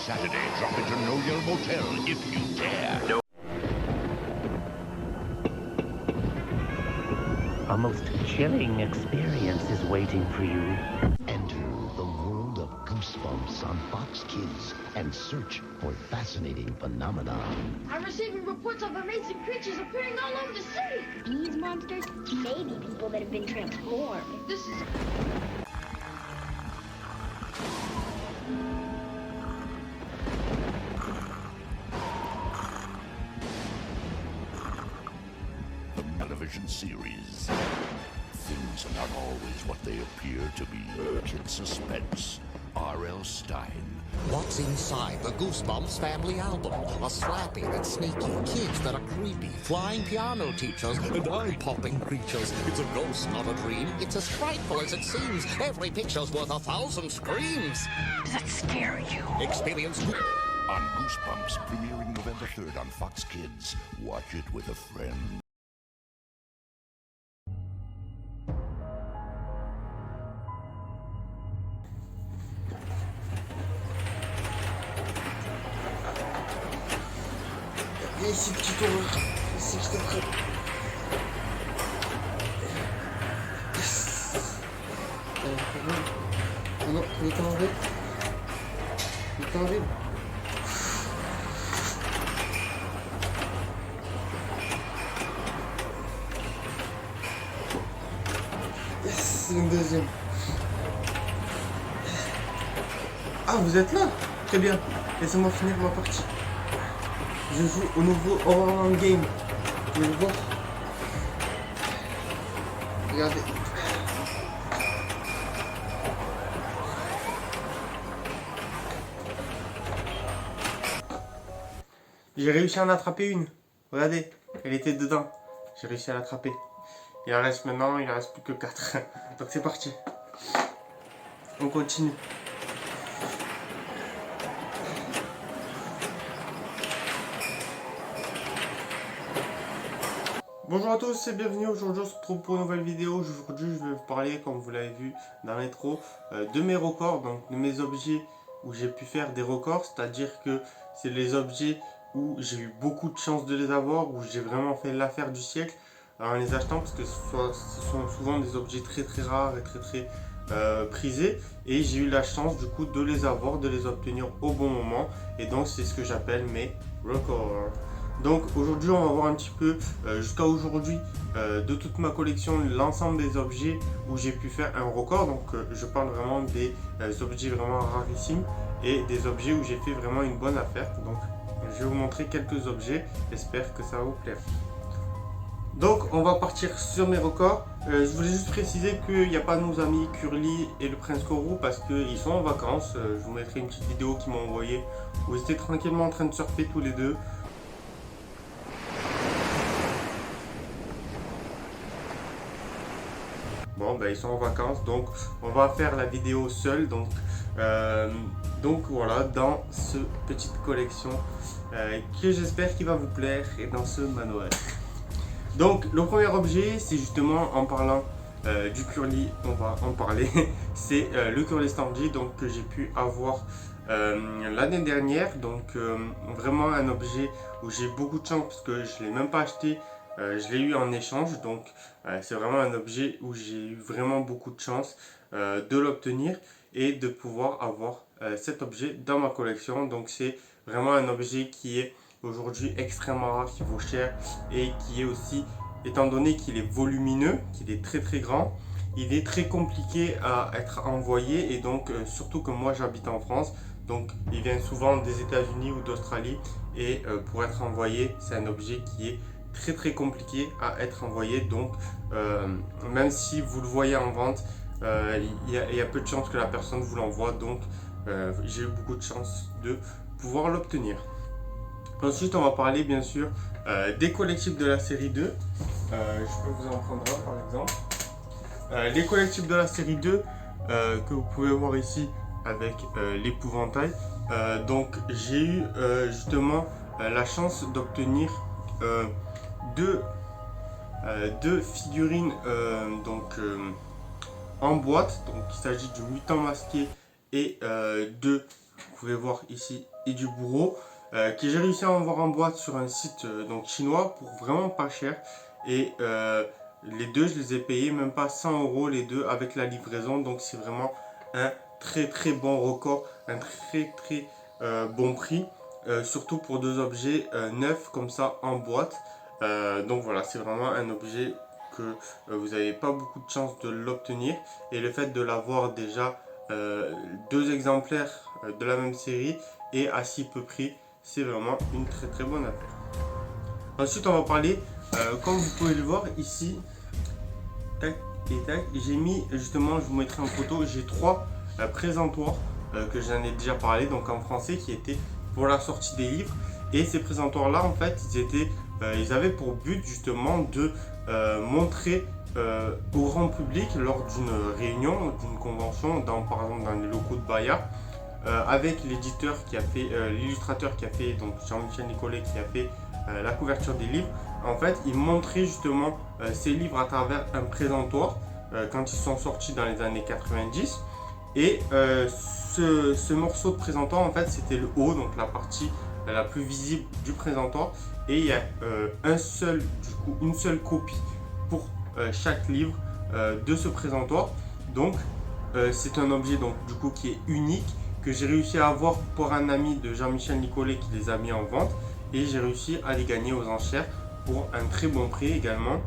Saturday, drop into No Yell Motel if you dare. No. A most chilling experience is waiting for you. Enter the world of Goosebumps on Fox Kids and search for fascinating phenomena. I'm receiving reports of amazing creatures appearing all over the city. These monsters may be people that have been transformed. This is... The television series. Things are not always what they appear to be. Kid Suspense. R.L. Stein. What's inside the Goosebumps family album? A slappy that's sneaky, kids that are creepy, flying piano teachers, and eye-popping creatures. It's a ghost, not a dream. It's as frightful as it seems. Every picture's worth 1,000 screams. Does that scare you? Experience On Goosebumps, premiering November 3rd on Fox Kids. Watch it with a friend. Viens ici, petit tourneur. Ici, je t'en prie. Yes. Oh non, il est enlevé. Il est enlevé. Yes, c'est une deuxième. Ah, vous êtes là? Très bien. Laissez-moi finir ma partie. Je joue au nouveau Horror Game. Vous pouvez le voir. Regardez. J'ai réussi à en attraper une. Regardez, elle était dedans. J'ai réussi à l'attraper. Il en reste maintenant, il en reste plus que 4. Donc c'est parti. On continue. Bonjour à tous et bienvenue. Aujourd'hui on se retrouve pour une nouvelle vidéo. Aujourd'hui je vais vous parler, comme vous l'avez vu dans l'intro, de mes records, donc de mes objets où j'ai pu faire des records. C'est-à-dire que c'est les objets où j'ai eu beaucoup de chance de les avoir, où j'ai vraiment fait l'affaire du siècle en les achetant, parce que ce sont souvent des objets très rares et très prisés. Et j'ai eu la chance du coup de les avoir, de les obtenir au bon moment. Et donc c'est ce que j'appelle mes records. Donc aujourd'hui on va voir un petit peu jusqu'à aujourd'hui de toute ma collection, l'ensemble des objets où j'ai pu faire un record. Donc je parle vraiment des objets vraiment rarissimes et des objets où j'ai fait vraiment une bonne affaire. Donc je vais vous montrer quelques objets, j'espère que ça va vous plaire. Donc on va partir sur mes records. Je voulais juste préciser qu'il n'y a pas nos amis Curly et le Prince Corou parce qu'ils sont en vacances. Je vous mettrai une petite vidéo qu'ils m'ont envoyée où ils étaient tranquillement en train de surfer tous les deux. Bon, ben, ils sont en vacances, donc on va faire la vidéo seul. Donc voilà, dans cette petite collection que j'espère qu'il va vous plaire et dans ce manuel. Donc le premier objet, c'est justement en parlant du Curly, on va en parler. C'est le Curly Stormzy, donc que j'ai pu avoir l'année dernière. Donc vraiment un objet où j'ai beaucoup de chance parce que je ne l'ai même pas acheté. Je l'ai eu en échange, donc c'est vraiment un objet où j'ai eu vraiment beaucoup de chance de l'obtenir et de pouvoir avoir cet objet dans ma collection. Donc c'est vraiment un objet qui est aujourd'hui extrêmement rare, qui vaut cher et qui est aussi, étant donné qu'il est volumineux, qu'il est très grand, il est très compliqué à être envoyé. Et donc surtout que moi j'habite en France, donc il vient souvent des États-Unis ou d'Australie, et pour être envoyé c'est un objet qui est très compliqué à être envoyé. Donc même si vous le voyez en vente, il y a peu de chances que la personne vous l'envoie. Donc j'ai eu beaucoup de chance de pouvoir l'obtenir. Ensuite on va parler bien sûr des collectifs de la série 2. Je peux vous en prendre un par exemple. Les collectifs de la série 2 que vous pouvez voir ici avec l'épouvantail. Donc j'ai eu justement la chance d'obtenir deux figurines en boîte. Donc il s'agit du mutant masqué et de vous pouvez voir ici, et du bourreau, que j'ai réussi à en voir en boîte sur un site donc chinois pour vraiment pas cher. Et les deux, je les ai payés même pas 100 € les deux avec la livraison. Donc c'est vraiment un très bon record, un très bon prix. Surtout pour deux objets neufs comme ça en boîte. Donc voilà, c'est vraiment un objet que vous n'avez pas beaucoup de chance de l'obtenir. Et le fait de l'avoir déjà deux exemplaires de la même série et à si peu prix, c'est vraiment une très bonne affaire. Ensuite on va parler, comme vous pouvez le voir ici, tac et tac, j'ai mis justement, je vous mettrai en photo, j'ai trois présentoirs que j'en ai déjà parlé, donc en français, qui étaient pour la sortie des livres. Et ces présentoirs là en fait ils avaient pour but justement de montrer au grand public lors d'une réunion, d'une convention, par exemple dans les locaux de Bayard, avec l'éditeur qui a fait, l'illustrateur qui a fait, donc Jean-Michel Nicolet qui a fait la couverture des livres. En fait, il montrait justement ces livres à travers un présentoir quand ils sont sortis dans les années 90. Et ce morceau de présentoir, en fait, c'était le haut, donc la partie la plus visible du présentoir. Et il y a une seule copie pour chaque livre de ce présentoir. Donc, c'est un objet donc, du coup, qui est unique, que j'ai réussi à avoir pour un ami de Jean-Michel Nicolet qui les a mis en vente. Et j'ai réussi à les gagner aux enchères pour un très bon prix également.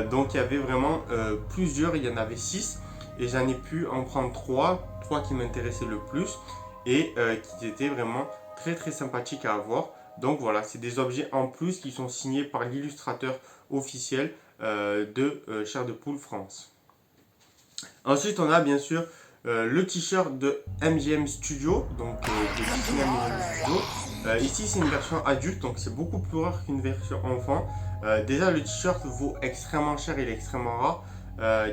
Donc, il y avait vraiment plusieurs, il y en avait 6. Et j'en ai pu en prendre 3 qui m'intéressaient le plus et qui étaient vraiment très sympathiques à avoir. Donc voilà, c'est des objets en plus qui sont signés par l'illustrateur officiel de Chair de Poule France. Ensuite, on a bien sûr le t-shirt de MGM Studio, donc de Disney MGM Studio. Ici, c'est une version adulte, donc c'est beaucoup plus rare qu'une version enfant. Déjà, le t-shirt vaut extrêmement cher, il est extrêmement rare.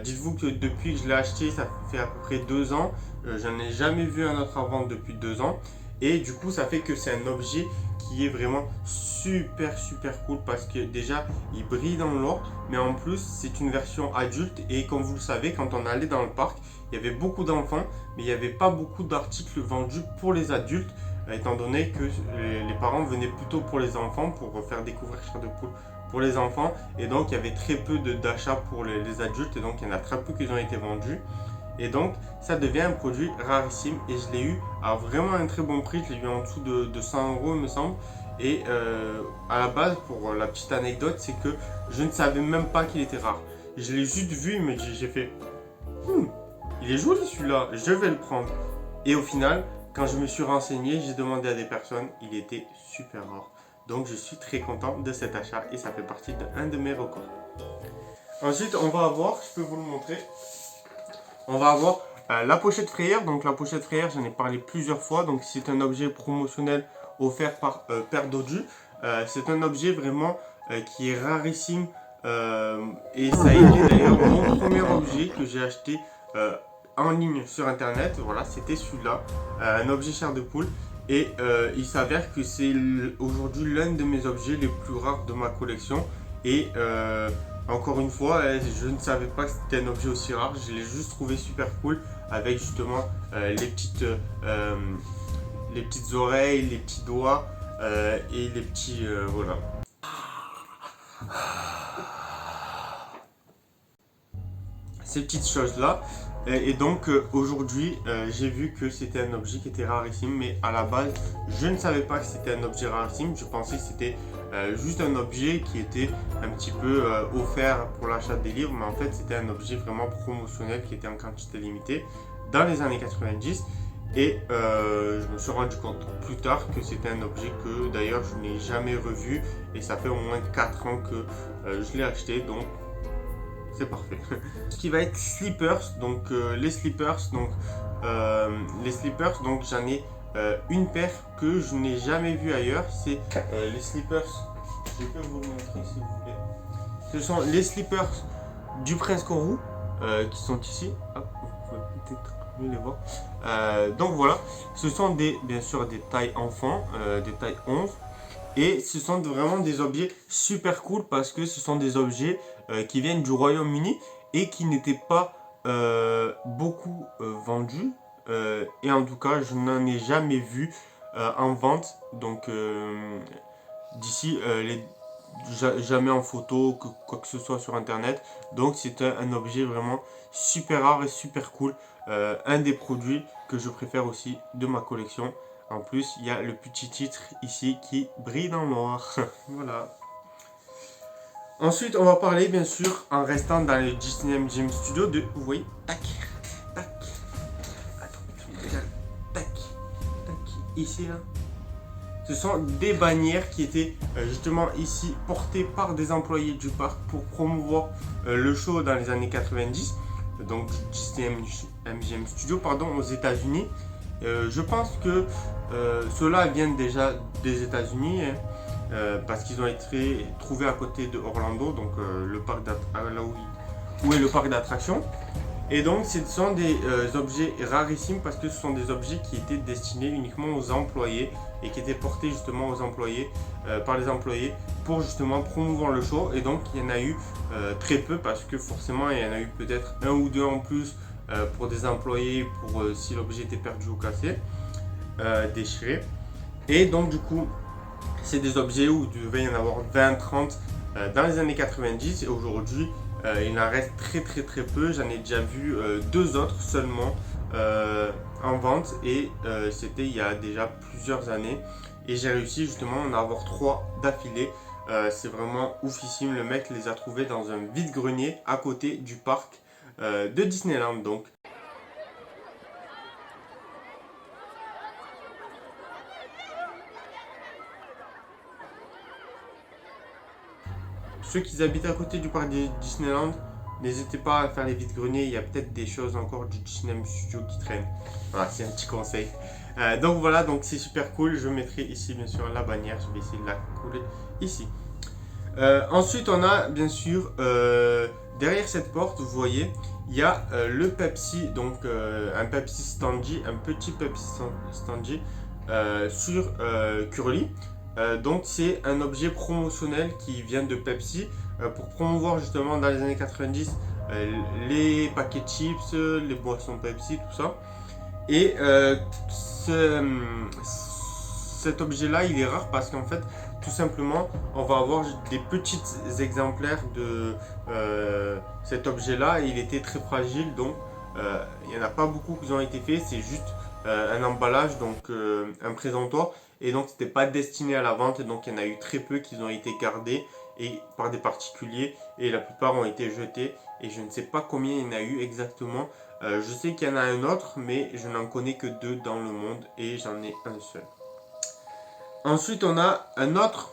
Dites-vous que depuis que je l'ai acheté, ça fait à peu près 2 ans. Je n'en ai jamais vu un autre à vendre depuis 2 ans. Et du coup, ça fait que c'est un objet qui est vraiment super cool parce que déjà, il brille dans l'or. Mais en plus, c'est une version adulte. Et comme vous le savez, quand on allait dans le parc, il y avait beaucoup d'enfants. Mais il n'y avait pas beaucoup d'articles vendus pour les adultes. Étant donné que les parents venaient plutôt pour les enfants, pour faire découvrir Chair de Poule pour les enfants, et donc il y avait très peu d'achats pour les adultes, et donc il y en a très peu qui ont été vendus, et donc ça devient un produit rarissime. Et je l'ai eu à vraiment un très bon prix, je l'ai eu en dessous de 100 € il me semble. Et à la base, pour la petite anecdote, c'est que je ne savais même pas qu'il était rare. Je l'ai juste vu, mais j'ai fait il est joli celui-là, je vais le prendre. Et au final, quand je me suis renseigné, j'ai demandé à des personnes, il était super rare. Donc je suis très content de cet achat et ça fait partie d'un de mes records. Ensuite, on va avoir, je peux vous le montrer, on va avoir la pochette frayeur. Donc la pochette frayeur, j'en ai parlé plusieurs fois. Donc c'est un objet promotionnel offert par Père Dodu. C'est un objet vraiment qui est rarissime et ça a été d'ailleurs mon premier objet que j'ai acheté en ligne sur internet. Voilà, c'était celui-là, un objet Chair de Poule. Et il s'avère que c'est aujourd'hui l'un de mes objets les plus rares de ma collection. Et encore une fois, je ne savais pas que c'était un objet aussi rare. Je l'ai juste trouvé super cool avec justement les petites oreilles, les petits doigts et les petits... voilà. Ces petites choses-là. Et donc aujourd'hui, j'ai vu que c'était un objet qui était rarissime, mais à la base, je ne savais pas que c'était un objet rarissime. Je pensais que c'était juste un objet qui était un petit peu offert pour l'achat des livres, mais en fait, c'était un objet vraiment promotionnel qui était en quantité limitée dans les années 90. Et je me suis rendu compte plus tard que c'était un objet que d'ailleurs je n'ai jamais revu, et ça fait au moins 4 ans que je l'ai acheté, donc c'est parfait. Ce qui va être slippers, donc les slippers, donc j'en ai une paire que je n'ai jamais vue ailleurs. C'est les slippers, je peux vous le montrer si vous voulez. Ce sont les slippers du Prince Corou qui sont ici. Hop, vous pouvez peut-être mieux les voir. Donc voilà, ce sont bien sûr des tailles enfants, des tailles 11. Et ce sont vraiment des objets super cool parce que ce sont des objets qui viennent du Royaume-Uni et qui n'étaient pas beaucoup vendus et en tout cas je n'en ai jamais vu en vente, donc d'ici jamais en photo, quoi que ce soit sur internet. Donc c'est un objet vraiment super rare et super cool, un des produits que je préfère aussi de ma collection. En plus il y a le petit titre ici qui brille dans le noir. Voilà. Ensuite on va parler bien sûr, en restant dans le Disney MGM Studio, de, vous voyez, tac, tac, attends, tac, tac, ici là. Ce sont des bannières qui étaient justement ici portées par des employés du parc pour promouvoir le show dans les années 90, donc Disney MGM Studio, pardon, aux États-Unis. Je pense que ceux-là viennent déjà des États-Unis, hein, parce qu'ils ont été trouvés à côté de Orlando, donc le parc où est le parc d'attractions. Et donc ce sont des objets rarissimes parce que ce sont des objets qui étaient destinés uniquement aux employés et qui étaient portés justement aux employés, par les employés, pour justement promouvoir le show. Et donc il y en a eu très peu, parce que forcément il y en a eu peut-être un ou deux en plus pour des employés, pour si l'objet était perdu ou cassé, déchiré. Et donc du coup c'est des objets où il devait y en avoir 20-30 dans les années 90, et aujourd'hui il en reste très peu. J'en ai déjà vu 2 autres seulement en vente, et c'était il y a déjà plusieurs années, et j'ai réussi justement à en avoir 3 d'affilée. C'est vraiment oufissime, le mec les a trouvés dans un vide-grenier à côté du parc de Disneyland. Donc ceux qui habitent à côté du parc de Disneyland, n'hésitez pas à faire les vides-greniers, il y a peut-être des choses encore du Disney Studio qui traînent. Voilà, c'est un petit conseil. Donc voilà, donc c'est super cool. Je mettrai ici bien sûr la bannière, je vais essayer de la coller ici. Ensuite on a bien sûr, derrière cette porte, vous voyez, il y a le Pepsi, donc un Pepsi Standy, un petit Pepsi Standy sur Curly. Donc c'est un objet promotionnel qui vient de Pepsi pour promouvoir justement dans les années 90 les paquets de chips, les boissons Pepsi, tout ça. Et cet objet là il est rare parce qu'en fait tout simplement on va avoir des petits exemplaires de cet objet là, et il était très fragile, donc il n'y en a pas beaucoup qui ont été faits. C'est juste un emballage, donc un présentoir, et donc c'était pas destiné à la vente, et donc il y en a eu très peu qui ont été gardés et par des particuliers, et la plupart ont été jetés, et je ne sais pas combien il y en a eu exactement. Je sais qu'il y en a un autre, mais je n'en connais que 2 dans le monde, et j'en ai un seul. Ensuite on a un autre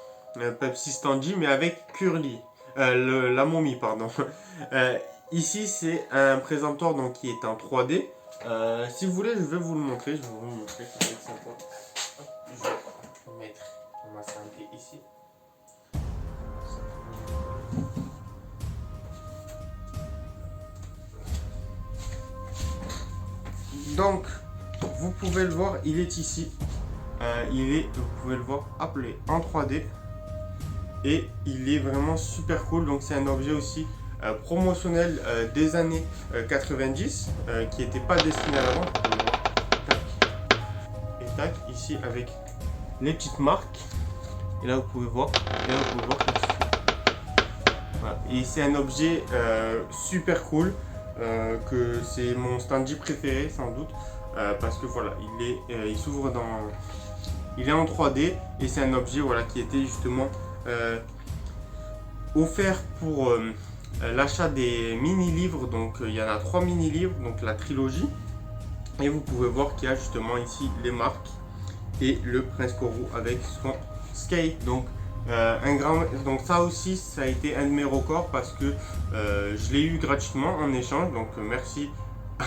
Pepsi Standy, mais avec Curly, la momie pardon. Ici c'est un présentoir donc qui est en 3D. Si vous voulez je vais vous le montrer, ça va être sympa. Je vais mettre ma santé ici. Donc vous pouvez le voir, il est ici. Vous pouvez le voir, appelé en 3D, et il est vraiment super cool. Donc c'est un objet aussi promotionnel des années 90 qui n'était pas destiné à la vente. Tac et tac, ici avec les petites marques, et là vous pouvez voir, voilà. Et c'est un objet super cool, que c'est mon standy préféré sans doute, parce que voilà, il s'ouvre dans, il est en 3D, et c'est un objet voilà qui était justement offert pour l'achat des mini-livres. Donc il y en a 3 mini-livres, donc la trilogie, et vous pouvez voir qu'il y a justement ici les marques et le Prince Corot avec son skate. Donc donc ça aussi ça a été un de mes records, parce que je l'ai eu gratuitement en échange, donc merci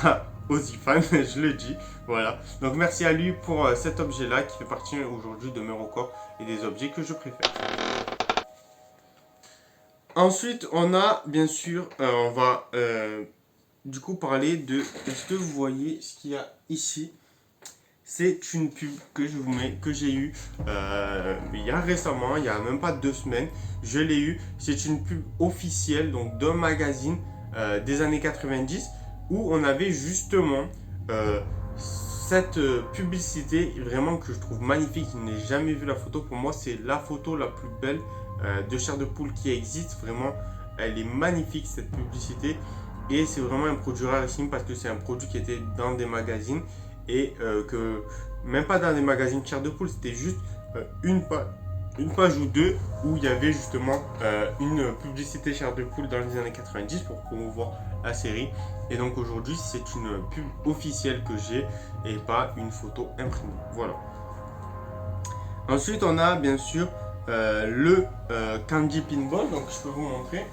à Ozifan, je le dis, voilà. Donc merci à lui pour cet objet là qui fait partie aujourd'hui de mes records et des objets que je préfère. Ensuite on a bien sûr, on va du coup parler de, est-ce que vous voyez ce qu'il y a ici? C'est une pub que je vous mets, que j'ai eu il y a récemment, il y a même pas 2 semaines, je l'ai eu. C'est une pub officielle donc d'un magazine des années 90, où on avait justement cette publicité, vraiment que je trouve magnifique, je n'ai jamais vu la photo. Pour moi, c'est la photo la plus belle de chair de poule qui existe. Vraiment, elle est magnifique cette publicité. Et c'est vraiment un produit rarissime parce que c'est un produit qui était dans des magazines. Et que, même pas dans des magazines de chair de poule, c'était juste une page ou deux où il y avait justement une publicité chair de poule dans les années 90 pour promouvoir la série. Et donc aujourd'hui, c'est une pub officielle que j'ai et pas une photo imprimée. Voilà. Ensuite, on a bien sûr le Candy Pinball. Donc je peux vous montrer.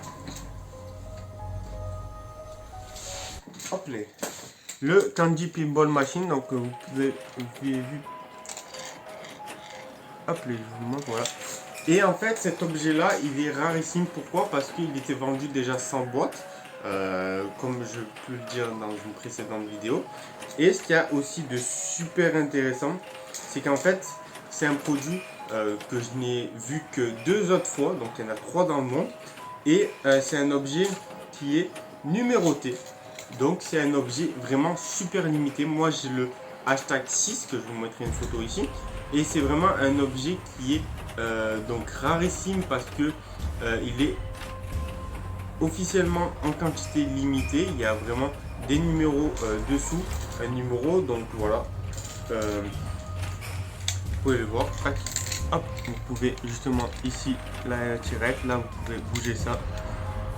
Hop là. Le Candy Pinball Machine. Donc vous avez vu. Hop là, je vous montre, voilà. Et en fait, cet objet-là, il est rarissime. Pourquoi? Parce qu'il était vendu déjà sans boîte. Comme je peux le dire dans une précédente vidéo. Et ce qu'il y a aussi de super intéressant, c'est qu'en fait, c'est un produit que je n'ai vu que 2 autres fois, donc il y en a 3 dans le monde. Et c'est un objet qui est numéroté. Donc c'est un objet vraiment super limité. Moi j'ai le hashtag 6, que je vous mettrai une photo ici. Et c'est vraiment un objet qui est donc rarissime parce que il est officiellement en quantité limitée. Il y a vraiment des numéros dessous, un numéro, donc voilà. Vous pouvez le voir. Hop, vous pouvez justement ici la tirette, là vous pouvez bouger ça.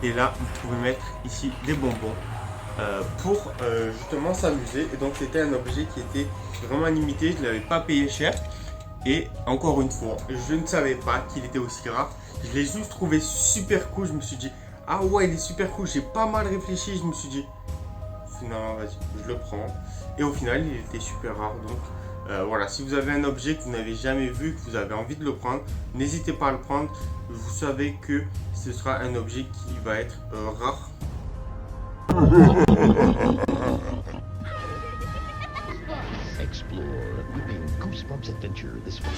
Et là vous pouvez mettre ici des bonbons pour justement s'amuser. Et donc c'était un objet qui était vraiment limité, je ne l'avais pas payé cher. Et encore une fois, je ne savais pas qu'il était aussi rare. Je l'ai juste trouvé super cool. Je me suis dit, ah ouais, il est super cool. J'ai pas mal réfléchi. Je me suis dit, non, vas-y, je le prends. Et au final, il était super rare. Donc voilà, si vous avez un objet que vous n'avez jamais vu, que vous avez envie de le prendre, n'hésitez pas à le prendre. Vous savez que ce sera un objet qui va être rare. Explore a gripping Goosebumps adventure this fall.